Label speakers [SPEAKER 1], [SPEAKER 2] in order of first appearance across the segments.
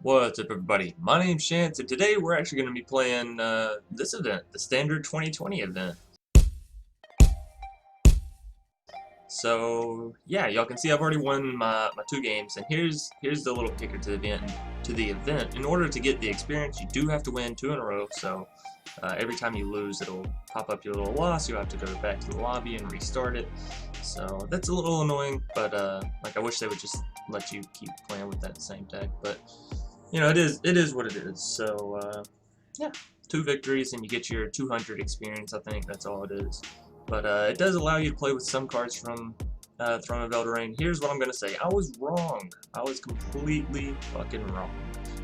[SPEAKER 1] What's up, everybody? My name's Chance, and today we're actually going to be playing this event, the Standard 2020 event. So, yeah, y'all can see I've already won my two games, and here's the little kicker to the event. In order to get the experience, you do have to win 2 in a row, so every time you lose, it'll pop up your little loss. You have to go back to the lobby and restart it. So, that's a little annoying, but like I wish they would just let you keep playing with that same deck, but you know, it is what it is. So yeah, 2 victories and you get your 200 experience. I think that's all it is. But it does allow you to play with some cards from Throne of Eldraine. Here's what I'm gonna say: I was wrong. I was completely fucking wrong.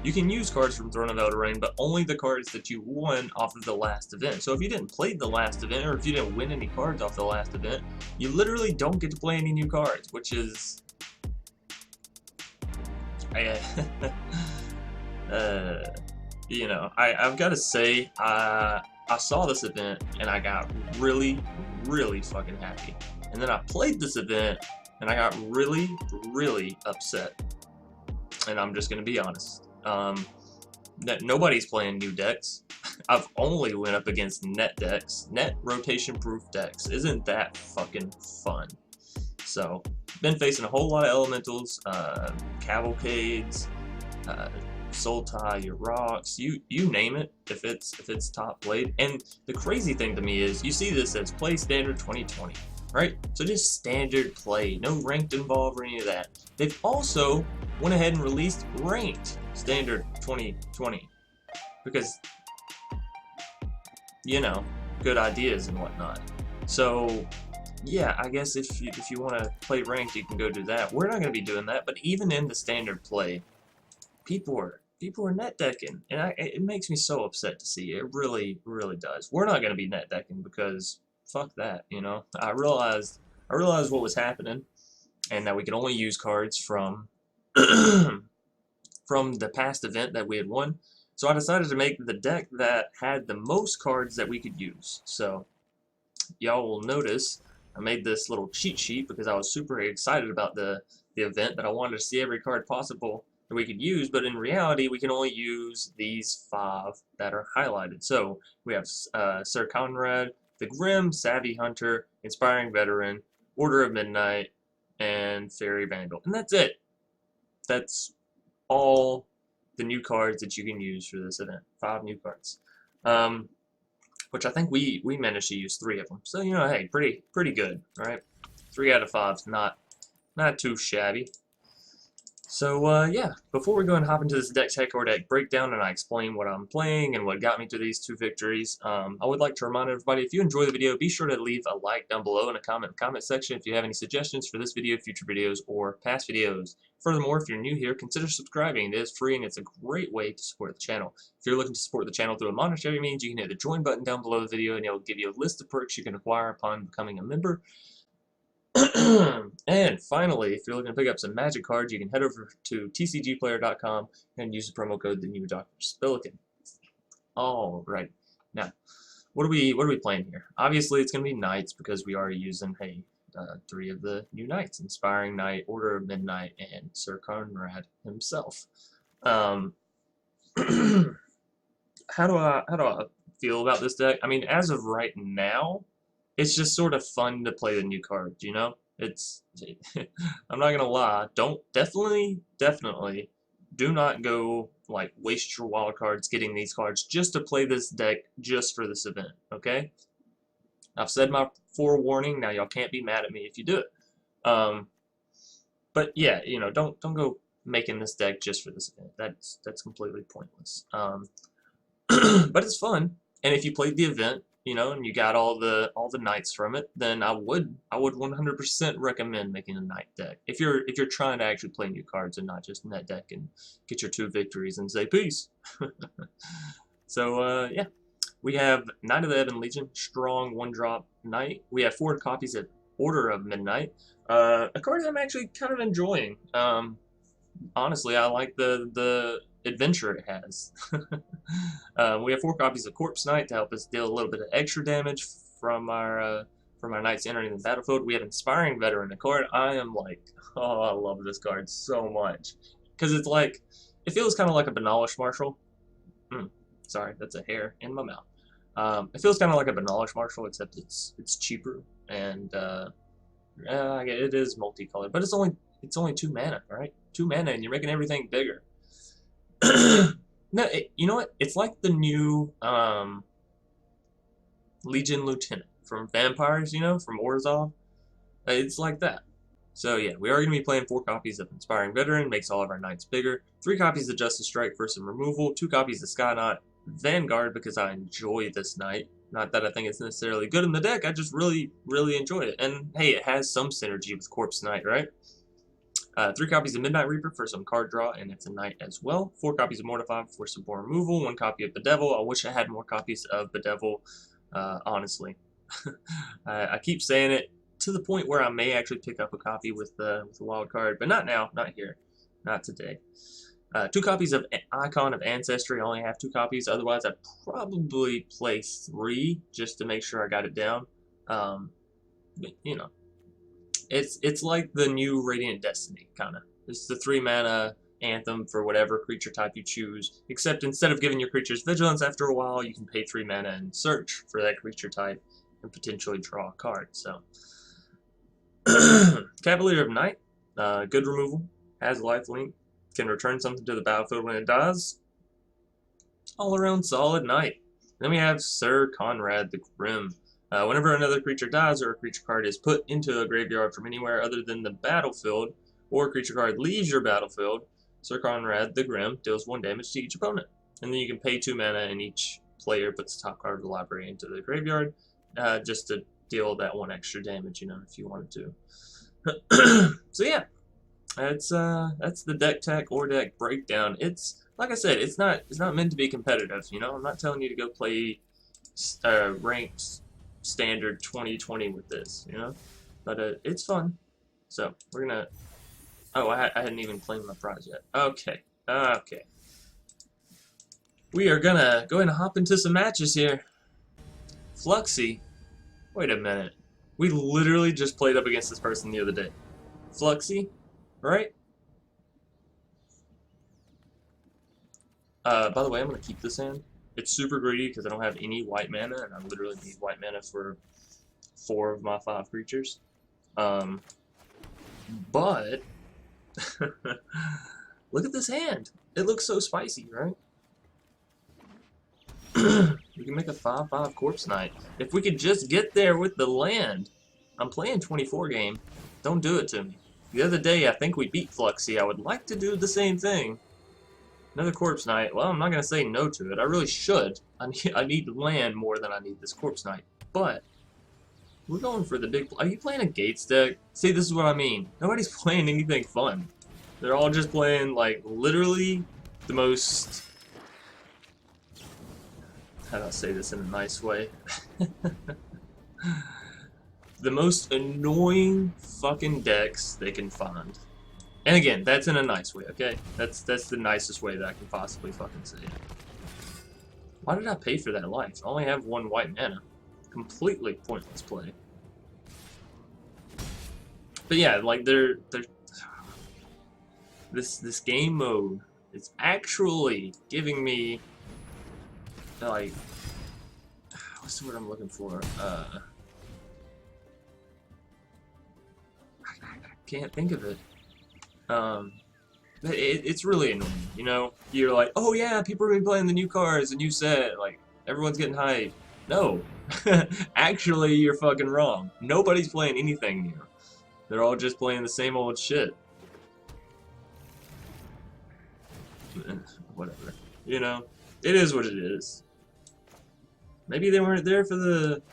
[SPEAKER 1] You can use cards from Throne of Eldraine, but only the cards that you won off of the last event. So if you didn't play the last event, or if you didn't win any cards off the last event, you literally don't get to play any new cards, which is you know, I've got to say, I saw this event and I got really, really fucking happy. And then I played this event and I got really, really upset. And I'm just gonna be honest. Nobody's playing new decks. I've only went up against net decks, net rotation-proof decks. Isn't that fucking fun? So, been facing a whole lot of elementals, cavalcades, soul tie, your rocks, you name it, if it's top played. And the crazy thing to me is, you see this as play standard 2020, right? So just standard play, no ranked involved or any of that. They've also went ahead and released ranked standard 2020 because, you know, good ideas and whatnot. So yeah, I guess if you want to play ranked, you can go do that. We're not going to be doing that, but even in the standard play, people are net decking, and it makes me so upset to see. It really, really does. We're not going to be net decking because fuck that, you know. I realized what was happening, and that we could only use cards from from the past event that we had won. So I decided to make the deck that had the most cards that we could use. So y'all will notice I made this little cheat sheet because I was super excited about the event, that I wanted to see every card possible that we could use, but in reality we can only use these 5 that are highlighted. So we have Syr Konrad, the Grim, Savvy Hunter, Inspiring Veteran, Order of Midnight, and Fairy Vandal. And that's it. That's all the new cards that you can use for this event. 5 new cards. Which I think we managed to use 3 of them. So, you know, hey, pretty good, right? 3 out of 5's not too shabby. So, yeah, before we go and hop into this deck tech or deck breakdown and I explain what I'm playing and what got me to these 2 victories, I would like to remind everybody, if you enjoy the video, be sure to leave a like down below and a comment in the comment section if you have any suggestions for this video, future videos, or past videos. Furthermore, if you're new here, consider subscribing. It is free and it's a great way to support the channel. If you're looking to support the channel through a monetary means, you can hit the join button down below the video and it will give you a list of perks you can acquire upon becoming a member. And finally, if you're looking to pick up some magic cards, you can head over to tcgplayer.com and use the promo code the new Dr. Spillikin. Alright, now what are we playing here? Obviously, it's going to be knights because we are using 3 of the new knights: Inspiring Knight, Order of Midnight, and Syr Konrad himself. How do I feel about this deck? I mean, as of right now, it's just sort of fun to play the new cards, you know? It's I'm not gonna lie, definitely do not go like waste your wild cards getting these cards just to play this deck just for this event, okay? I've said my forewarning, now y'all can't be mad at me if you do it. But yeah, you know, don't go making this deck just for this event. That's completely pointless. But it's fun, and if you played the event, you know, and you got all the knights from it, then I would 100% recommend making a knight deck. If you're trying to actually play new cards and not just net deck and get your 2 victories and say peace. So yeah, we have Knight of the Ebon Legion, strong 1-drop knight. We have 4 copies of Order of Midnight, a card that I'm actually kind of enjoying. Honestly, I like the adventure it has. We have 4 copies of Corpse Knight to help us deal a little bit of extra damage from our knights entering the battlefield. We have Inspiring Veteran, a card I am like, oh, I love this card so much, because it's like, it feels kind of like a Banalish Marshal. Sorry, that's a hair in my mouth. It feels kind of like a Banalish Marshal, except it's cheaper, and it is multicolored, but it's only 2 mana, right? 2 mana, and you're making everything bigger. No, you know what? It's like the new Legion Lieutenant from Vampires, you know, from Orzhov. It's like that. So yeah, we are going to be playing 4 copies of Inspiring Veteran, makes all of our knights bigger, 3 copies of Justice Strike for some removal, 2 copies of Skyknight Vanguard because I enjoy this knight. Not that I think it's necessarily good in the deck, I just really, really enjoy it. And hey, it has some synergy with Corpse Knight, right? 3 copies of Midnight Reaper for some card draw, and it's a knight as well. 4 copies of Mortify for some more removal, 1 copy of Bedevil. I wish I had more copies of Bedevil, honestly. I keep saying it to the point where I may actually pick up a copy with the wild card, but not now, not here, not today. 2 copies of Icon of Ancestry. I only have 2 copies, otherwise I'd probably play 3 just to make sure I got it down. But, you know, it's like the new Radiant Destiny, kind of. It's the 3 mana anthem for whatever creature type you choose, except instead of giving your creatures vigilance after a while, you can pay 3 mana and search for that creature type and potentially draw a card. So, Cavalier of Night, good removal, has lifelink, can return something to the battlefield when it dies. All around solid knight. Then we have Syr Konrad the Grim. Whenever another creature dies or a creature card is put into a graveyard from anywhere other than the battlefield, or a creature card leaves your battlefield, Syr Konrad the Grim deals 1 damage to each opponent. And then you can pay 2 mana and each player puts the top card of the library into the graveyard, just to deal that 1 extra damage, you know, if you wanted to. So yeah, that's the deck tech or deck breakdown. It's like I said, it's not meant to be competitive. You know, I'm not telling you to go play ranked standard 2020 with this. You know, but it's fun. So we're gonna. Oh, I hadn't even claimed my prize yet. Okay, okay. We are gonna go ahead and hop into some matches here. Fluxy. Wait a minute. We literally just played up against this person the other day. Fluxy, right? By the way, I'm going to keep this hand. It's super greedy because I don't have any white mana, and I literally need white mana for 4 of my 5 creatures. But, look at this hand. It looks so spicy, right? We can make a 5/5 Corpse Knight. If we could just get there with the land. I'm playing 24 game. Don't do it to me. The other day, I think we beat Fluxy. I would like to do the same thing. Another Corpse Knight. Well, I'm not going to say no to it. I really should. I need land more than I need this Corpse Knight. But, we're going for the big... Are you playing a Gates deck? See, this is what I mean. Nobody's playing anything fun. They're all just playing, like, literally the most... How do I say this in a nice way? The most annoying fucking decks they can find. And again, that's in a nice way, okay? That's the nicest way that I can possibly fucking say it. Why did I pay for that life? I only have 1 white mana. Completely pointless play. But yeah, like they're this game mode is actually giving me like what's the word I'm looking for? Can't think of it. It's really annoying, you know? You're like, oh yeah, people are gonna be playing the new cards, the new set, like, everyone's getting hyped. No. Actually, you're fucking wrong. Nobody's playing anything new. They're all just playing the same old shit. Whatever. You know? It is what it is. Maybe they weren't there for the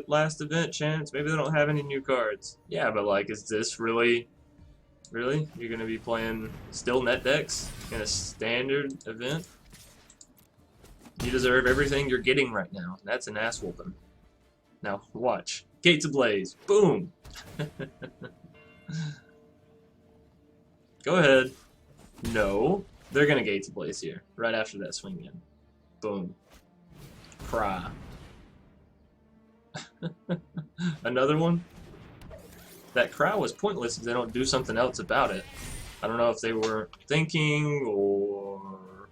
[SPEAKER 1] last event, Chance. Maybe they don't have any new cards. Yeah, but like, is this really? Really? You're gonna be playing still net decks in a standard event? You deserve everything you're getting right now. That's an ass whooping. Now, watch. Gates ablaze. Boom! Go ahead. No. They're gonna Gates ablaze here. Right after that swing in. Boom. Cry. Another one? That cry was pointless if they don't do something else about it. I don't know if they weren't thinking or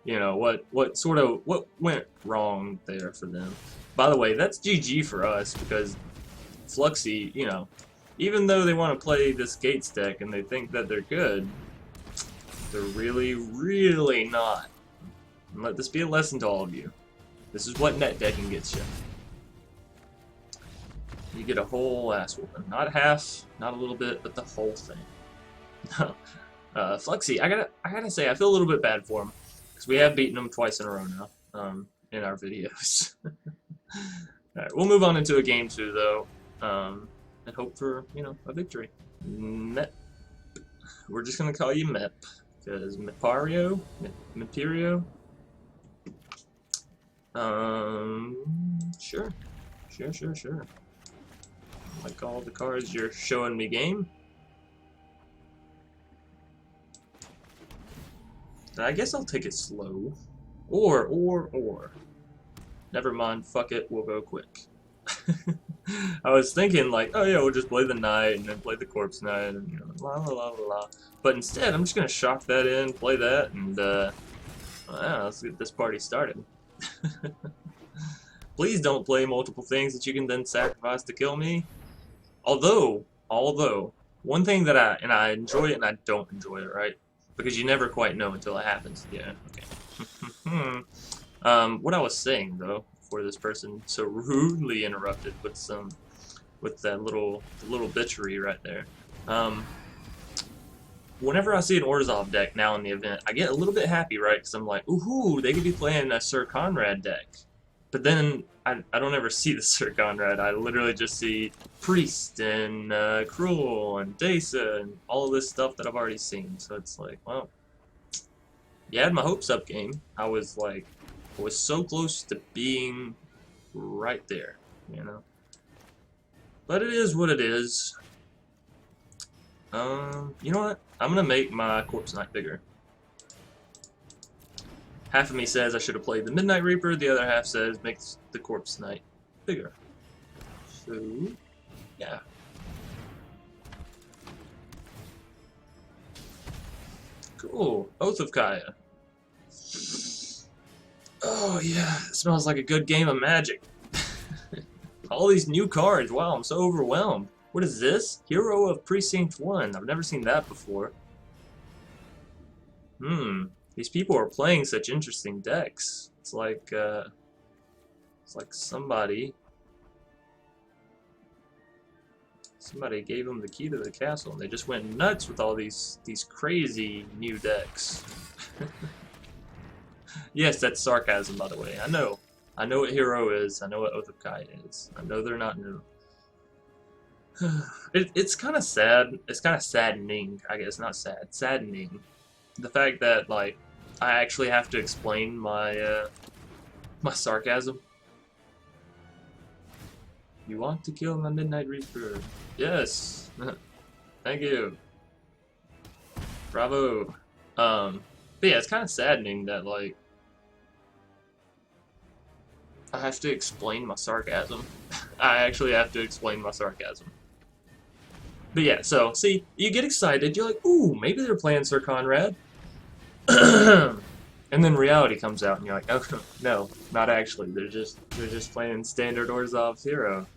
[SPEAKER 1] you know what went wrong there for them. By the way, that's GG for us because Fluxy, you know, even though they want to play this Gates deck and they think that they're good, they're really not. And let this be a lesson to all of you. This is what net decking gets you. You get a whole ass whooping. Not half, not a little bit, but the whole thing. Fluxy, I gotta say, I feel a little bit bad for him because we have beaten him twice in a row now in our videos. Alright, we'll move on into a game 2 though, and hope for, you know, a victory. Mep. We're just gonna call you Mep because Mepario, Meperio. Sure. Like all the cards you're showing me, game. I guess I'll take it slow. Or. Never mind, fuck it, we'll go quick. I was thinking like, oh yeah, we'll just play the Knight and then play the Corpse Knight and you know, la la la la la. But instead, I'm just gonna shock that in, play that, and let's get this party started. Please don't play multiple things that you can then sacrifice to kill me. Although, one thing that I enjoy it and I don't enjoy it, right? Because you never quite know until it happens. Yeah, okay. What I was saying though, before this person so rudely interrupted with that little bitchery right there. Whenever I see an Orzhov deck now in the event, I get a little bit happy, right? Because I'm like, ooh, they could be playing a Syr Konrad deck. But then I don't ever see the Syr Konrad. I literally just see Priest and Cruel and Dasa and all of this stuff that I've already seen. So it's like, well, you had my hopes up, game. I was so close to being right there, you know. But it is what it is. You know what? I'm gonna make my Corpse Knight bigger. Half of me says I should have played the Midnight Reaper, the other half says makes the Corpse Knight bigger. So, yeah. Cool. Oath of Kaya. Oh yeah, it smells like a good game of Magic. All these new cards, wow, I'm so overwhelmed. What is this? Hero of Precinct 1. I've never seen that before. These people are playing such interesting decks. It's like somebody gave them the key to the castle and they just went nuts with all these crazy new decks. Yes, that's sarcasm, by the way. I know what Hero is. I know what Oath of Kaya is. I know they're not new. It's kind of sad. It's kind of saddening, I guess. Not sad. Saddening. The fact that, like, I actually have to explain my, my sarcasm. You want to kill my Midnight Reaper? Yes! Thank you. Bravo. But yeah, it's kind of saddening that, like, I have to explain my sarcasm. I actually have to explain my sarcasm. But yeah, so, see, you get excited, you're like, ooh, maybe they're playing Syr Konrad. And then reality comes out and you're like, oh, no, not actually. They're just playing standard Orzhov Hero.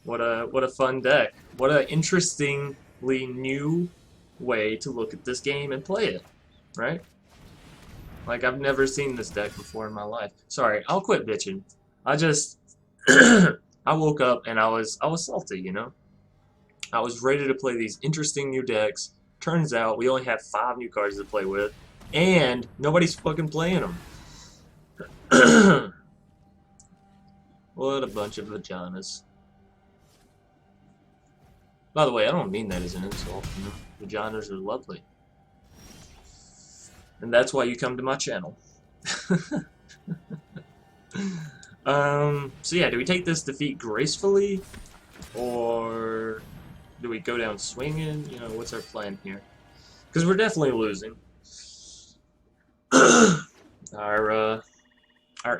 [SPEAKER 1] What a fun deck. What an interestingly new way to look at this game and play it, right? Like, I've never seen this deck before in my life. Sorry, I'll quit bitching. I just I woke up and I was salty, you know? I was ready to play these interesting new decks. Turns out we only have 5 new cards to play with, and nobody's fucking playing them. What a bunch of vaginas. By the way, I don't mean that as an insult. You know? Vaginas are lovely. And that's why you come to my channel. So yeah, do we take this defeat gracefully? Or do we go down swinging? You know, what's our plan here? Because we're definitely losing. Our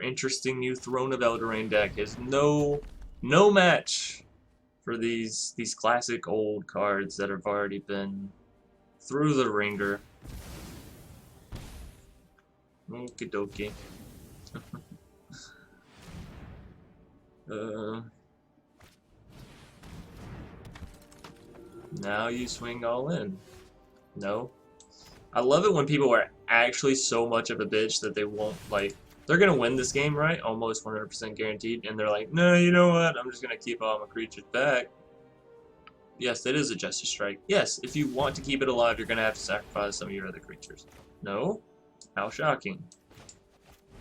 [SPEAKER 1] interesting new Throne of Eldraine deck is no match for these classic old cards that have already been through the ringer. Okie dokie. Now you swing all in. No. I love it when people are actually so much of a bitch that they won't, like, they're gonna win this game, right? Almost 100% guaranteed, and they're like, no, you know what? I'm just gonna keep all my creatures back. Yes, that is a Justice Strike. Yes, if you want to keep it alive, you're gonna have to sacrifice some of your other creatures. No? How shocking.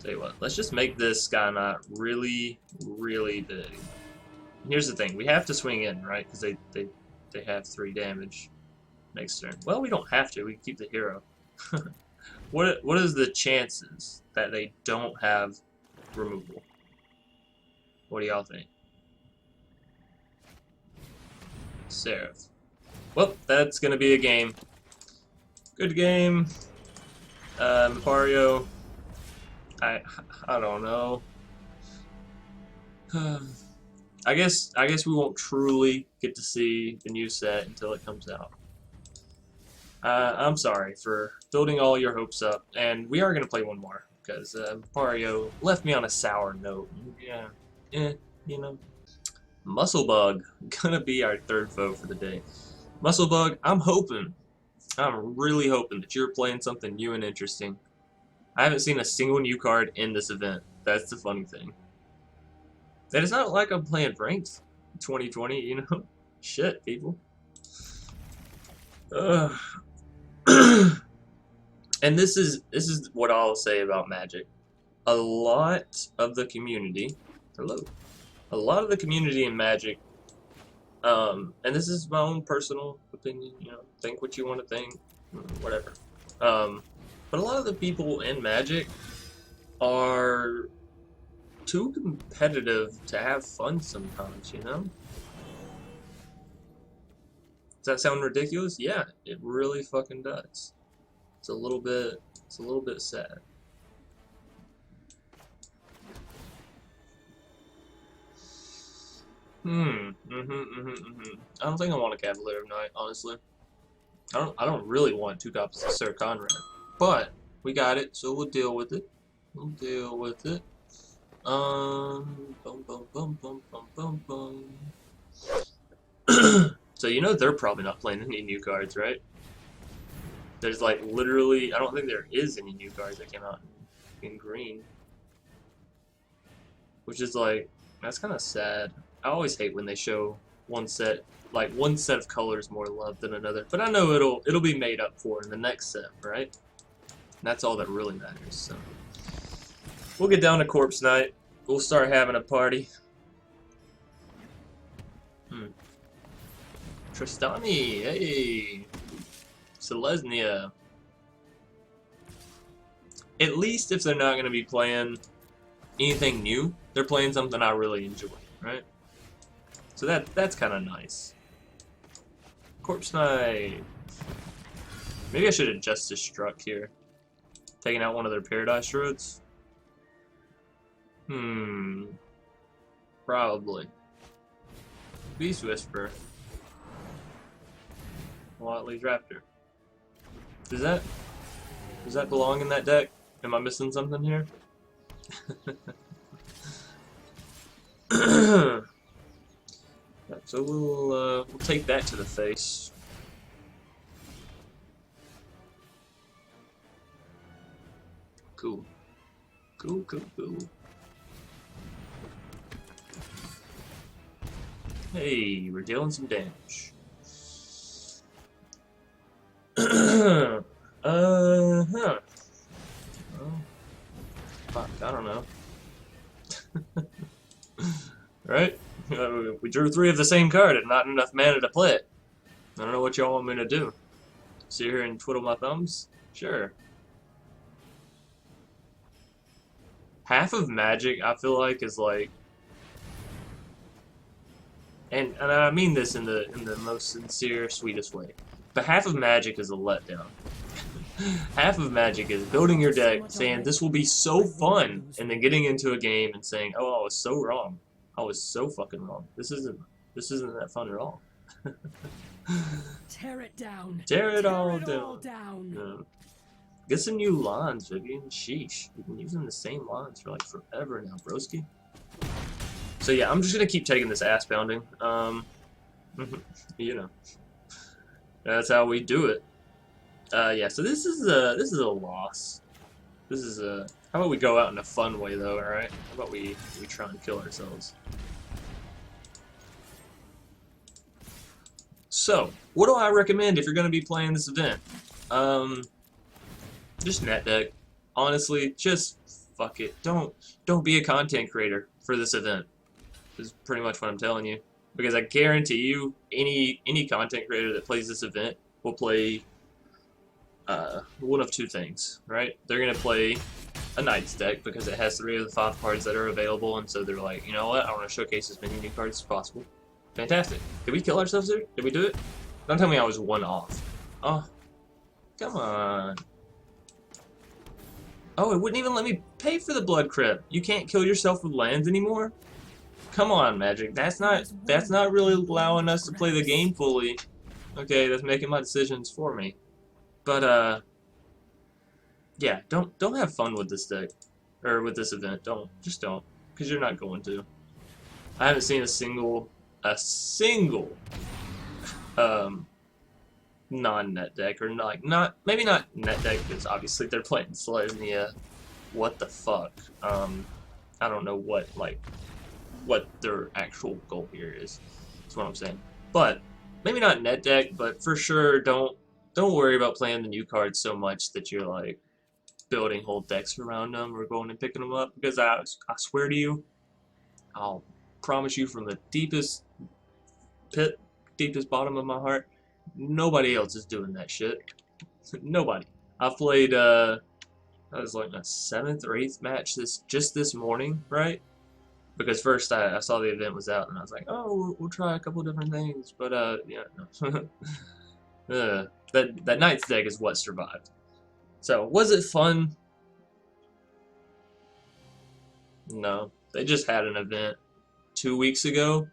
[SPEAKER 1] Tell you what, let's just make this Skyknight really, really big. Here's the thing, we have to swing in, right? Because they have 3 damage next turn. Well, we don't have to, we can keep the hero. What is the chances that they don't have removal? What do y'all think? Seraph. Well, that's gonna be a game. Good game. Mario. I don't know. I guess we won't truly get to see the new set until it comes out. I'm sorry for building all your hopes up, and we are gonna play one more because Mario left me on a sour note. Yeah, you know. Muscle Bug gonna be our 3rd foe for the day. Muscle Bug, I'm really hoping that you're playing something new and interesting. I haven't seen a single new card in this event. That's the funny thing. And it's not like I'm playing ranked 2020, you know? Shit, people. And this is what I'll say about Magic. A lot of the community, a lot of the community in Magic, and this is my own personal opinion, you know, think what you want to think, whatever. But a lot of the people in Magic are too competitive to have fun sometimes, you know? Does that sound ridiculous? Yeah, it really fucking does. It's a little bit sad. I don't think I want a Cavalier of Night, honestly. I don't really want 2 copies of Syr Konrad. But we got it, so we'll deal with it. So you know they're probably not playing any new cards, right? There's like literally, I don't think there is any new cards that came out in green. Which is like, that's kind of sad. I always hate when they show one set of colors more love than another. But I know it'll be made up for in the next set, right? And that's all that really matters. So we'll get down to Corpse Night. We'll start having a party. Tristani, hey, Selesnya. At least if they're not going to be playing anything new, they're playing something I really enjoy, right? So that's kind of nice. Corpse Night. Maybe I should have Justice Struck here, taking out one of their Paradise Druids. Probably. Beast Whisper. Watley's Raptor. Does that belong in that deck? Am I missing something here? So we'll take that to the face. Cool. Cool. Hey, we're dealing some damage. Oh, fuck, I don't know. Right? We drew 3 of the same card and not enough mana to play it. I don't know what y'all want me to do. Sit here and twiddle my thumbs? Sure. Half of Magic, I feel like, is like, and I mean this in the most sincere, sweetest way, but half of Magic is a letdown. Half of Magic is building your deck, saying this will be so fun, and then getting into a game and saying, oh, I was so wrong. I was so fucking wrong. This isn't that fun at all.
[SPEAKER 2] Tear it down.
[SPEAKER 1] Tear it all
[SPEAKER 2] all
[SPEAKER 1] down.
[SPEAKER 2] down.
[SPEAKER 1] No. Get some new lawns, Vivian. Sheesh. We've been using the same lawns for like forever now, broski. So yeah, I'm just gonna keep taking this ass pounding. You know, that's how we do it. Yeah. So this is a loss. This is a. How about we go out in a fun way though? All right. How about we try and kill ourselves? So, what do I recommend if you're gonna be playing this event? Just net deck. Honestly, just fuck it. Don't be a content creator for this event. Is pretty much what I'm telling you. Because I guarantee you, any content creator that plays this event will play one of two things, right? They're gonna play a Knights deck because it has 3 of the 5 cards that are available, and so they're like, you know what? I want to showcase as many new cards as possible. Fantastic. Did we kill ourselves there? Did we do it? Don't tell me I was 1 off. Oh, come on. Oh, it wouldn't even let me pay for the Blood Crypt. You can't kill yourself with lands anymore? Come on, Magic. That's not really allowing us to play the game fully. Okay, that's making my decisions for me. But yeah, don't have fun with this deck or with this event. Just don't, because you're not going to. I haven't seen a single non-net deck, or maybe not net deck, because obviously they're playing Selesnya. What the fuck? I don't know what their actual goal here is. That's what I'm saying. But maybe not net deck, but for sure don't worry about playing the new cards so much that you're like building whole decks around them or going and picking them up, because I swear to you, I'll promise you from the deepest bottom of my heart, nobody else is doing that shit. Nobody. I played that was like my 7th or 8th match just this morning, right? Because first I saw the event was out and I was like, oh, we'll try a couple different things, but yeah, no. that Knights deck is what survived. So was it fun? No. They just had an event 2 weeks ago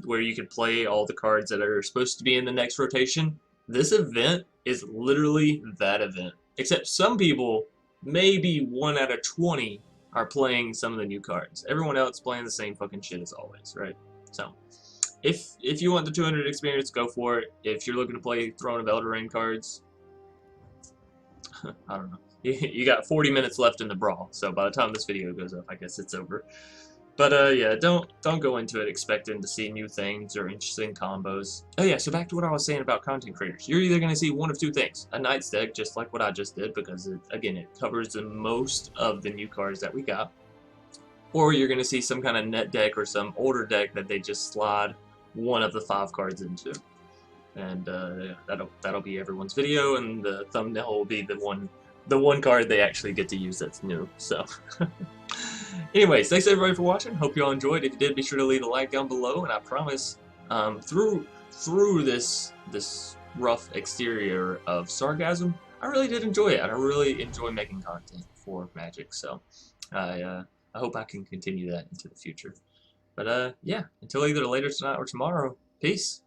[SPEAKER 1] where you could play all the cards that are supposed to be in the next rotation. This event is literally that event. Except some people, maybe 1 out of 20, are playing some of the new cards. Everyone else playing the same fucking shit as always, right? So, if you want the 200 experience, go for it. If you're looking to play Throne of Eldraine cards, I don't know. You got 40 minutes left in the brawl, so by the time this video goes up, I guess it's over. But yeah, don't go into it expecting to see new things or interesting combos. Oh yeah, so back to what I was saying about content creators. You're either going to see one of 2 things. A Knights deck, just like what I just did, because it covers the most of the new cards that we got. Or you're going to see some kind of net deck or some older deck that they just slide one of the 5 cards into. And yeah, that'll be everyone's video, and the thumbnail will be the one card they actually get to use that's new. So anyways, thanks everybody for watching. Hope you all enjoyed. If you did, be sure to leave a like down below, and I promise through this rough exterior of sarcasm, I really did enjoy it, and I really enjoy making content for Magic. So I hope I can continue that into the future. But yeah, until either later tonight or tomorrow, peace.